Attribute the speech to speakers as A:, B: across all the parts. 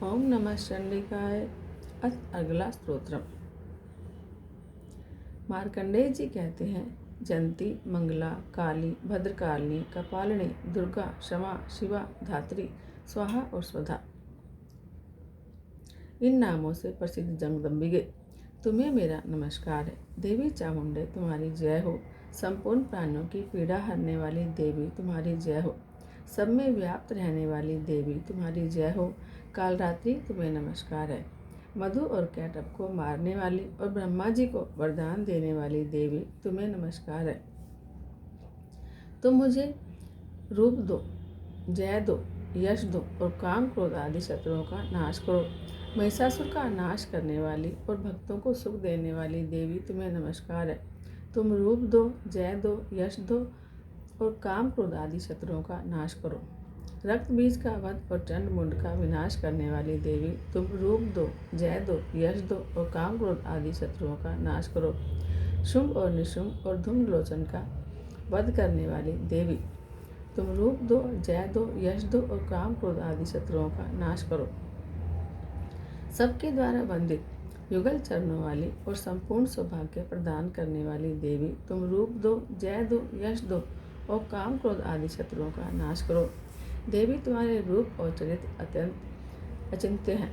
A: ओम नमः चंडिकाय। अगला स्तोत्रम। मार्कंडेय जी कहते हैं, जयंती, मंगला, काली, भद्रकालिनी, कपालिनी, दुर्गा, क्षमा, शिवा, धात्री, स्वाहा और स्वधा, इन नामों से प्रसिद्ध जगदम्बिके, तुम्हें मेरा नमस्कार है। देवी चामुंडे, तुम्हारी जय हो। संपूर्ण प्राणियों की पीड़ा हरने वाली देवी, तुम्हारी जय हो। सब में व्याप्त रहने वाली देवी, तुम्हारी जय हो। कालरात्रि, तुम्हें नमस्कार है। मधु और कैटअप को मारने वाली और ब्रह्मा जी को वरदान देने वाली देवी, तुम्हें नमस्कार है। तुम मुझे रूप दो, जय दो, यश दो और काम क्रोध आदि शत्रुओं का नाश करो। महिषासुर का नाश करने वाली और भक्तों को सुख देने वाली देवी, तुम्हें नमस्कार है। तुम रूप दो, जय दो, यश दो और काम क्रोध आदि शत्रुओं का नाश करो। रक्त बीज का वध और चंड मुंड का विनाश करने वाली देवी, तुम रूप दो, जय दो, यश दो और काम क्रोध आदि शत्रुओं का नाश करो। शुंभ और निशुंभ और धूम्र लोचन का वध करने वाली देवी, तुम रूप दो, जय दो, यश दो और काम क्रोध आदि शत्रुओं का नाश करो। सबके द्वारा वंदित युगल चरणों वाली और संपूर्ण सौभाग्य प्रदान करने वाली देवी, तुम रूप दो, जय दो, यश दो और काम क्रोध आदि शत्रुओं का नाश करो। देवी, तुम्हारे रूप और चरित्र अत्यंत अचिंत्य हैं।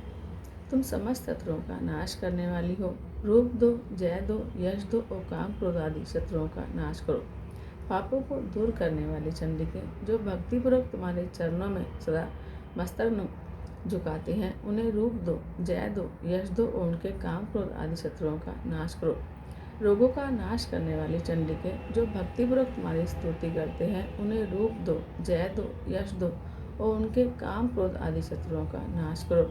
A: तुम समस्त शत्रुओं का नाश करने वाली हो। रूप दो, जय दो, यश दो और काम क्रोध आदि शत्रुओं का नाश करो। पापों को दूर करने वाली चंडिके, जो भक्तिपूर्वक तुम्हारे चरणों में सदा मस्तक झुकाते हैं, उन्हें रूप दो, जय दो, यश दो और उनके काम क्रोध आदि शत्रुओं का नाश करो। रोगों का नाश करने वाली चंडिके, जो भक्तिपूर्वक तुम्हारी स्तुति करते हैं, उन्हें रूप दो, जय दो, यश दो और उनके काम क्रोध आदि शत्रुओं का नाश करो।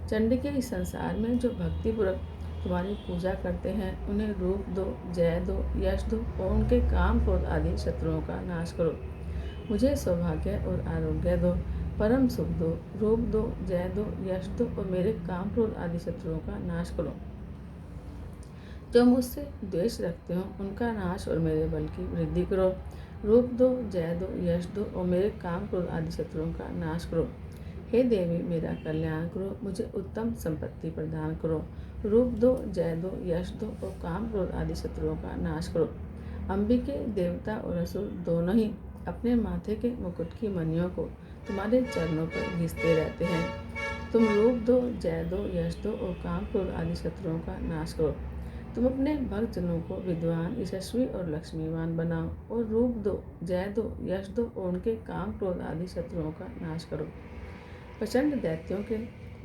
A: चंडिके, इस संसार में जो भक्तिपूर्वक तुम्हारी पूजा करते हैं, उन्हें रूप दो, जय दो, यश दो और उनके काम क्रोध आदि शत्रुओं का नाश करो। मुझे सौभाग्य और आरोग्य दो, परम सुख दो, रूप दो, जय दो, यश दो और मेरे काम क्रोध आदि शत्रुओं का नाश करो। जो मुझसे द्वेष रखते हो, उनका नाश और मेरे बल की वृद्धि करो। रूप दो, जय दो, यश दो और मेरे काम क्रोध आदि शत्रुओं का नाश करो। हे देवी, मेरा कल्याण करो, मुझे उत्तम संपत्ति प्रदान करो। रूप दो, जय दो, यश दो और काम क्रोध आदि शत्रुओं का नाश करो। अंबिके, देवता और असुर दोनों ही अपने माथे के मुकुट की मणियों को तुम्हारे चरणों पर घिसते रहते हैं। तुम रूप दो, जय दो, यश दो और काम क्रोध आदि शत्रुओं का नाश करो। तुम अपने भक्तजनों को विद्वान, यशस्वी और लक्ष्मीवान बनाओ और रूप दो, जय दो, यश दो और उनके काम क्रोध आदि शत्रुओं का नाश करो। प्रचंड दैत्यों के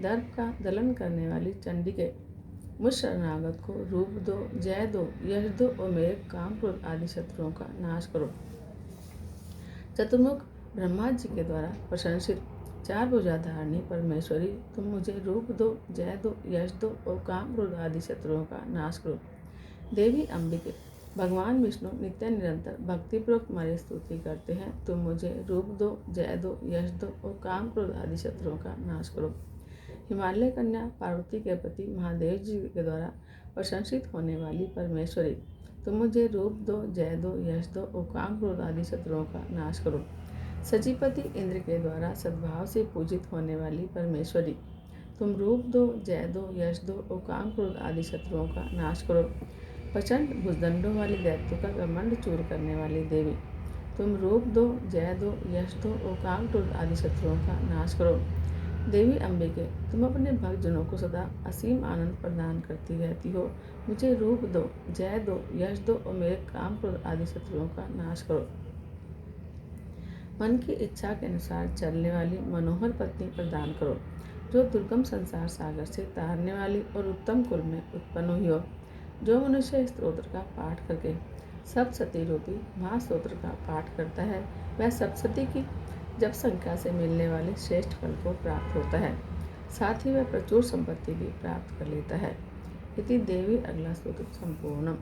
A: दर्प का दलन करने वाली चंडिके, मुझ शरणागत को रूप दो, जय दो, यश दो और मेरे काम क्रोध आदि शत्रुओं का नाश करो। चतुर्मुख ब्रह्मा जी के द्वारा प्रशंसित चार भुजाधारिणी परमेश्वरी, तुम मुझे रूप दो, जय दो, यश दो और काम क्रोध आदि शत्रुओं का नाश करो। देवी अंबिके, भगवान विष्णु नित्य निरंतर भक्तिपूर्वक तुम्हारी स्तुति करते हैं। तुम मुझे रूप दो, जय दो, यश दो और काम क्रोध आदि शत्रुओं का नाश करो। हिमालय कन्या पार्वती के पति महादेव जी के द्वारा प्रशंसित होने वाली परमेश्वरी, तुम मुझे रूप दो, जय दो, यश दो और काम क्रोध आदि शत्रुओं का नाश करो। सचिपति इंद्र के द्वारा सद्भाव से पूजित होने वाली परमेश्वरी, तुम रूप दो, जय दो, यश दो और काम क्रोध आदि शत्रुओं का नाश करो। प्रचंड भुजदंडों वाली दैत्यों का घमंड चूर करने वाली देवी, तुम रूप दो, जय दो, यश दो और काम क्रोध आदि शत्रुओं का नाश करो। देवी अंबिके, तुम अपने भक्तजनों को सदा असीम आनंद प्रदान करती रहती हो। मुझे रूप दो, जय दो, यश दो और मेरे काम क्रोध आदि शत्रुओं का नाश करो। मन की इच्छा के अनुसार चलने वाली मनोहर पत्नी प्रदान करो, जो दुर्गम संसार सागर से तारने वाली और उत्तम कुल में उत्पन्न हुई हो। जो मनुष्य स्तोत्र का पाठ करके सप्तशती रूपी महास्तोत्र का पाठ करता है, वह सप्तशती की जप संख्या से मिलने वाले श्रेष्ठ फल को प्राप्त होता है। साथ ही वह प्रचुर संपत्ति भी प्राप्त कर लेता है। इति देवी अगला स्तोत्र संपूर्णम।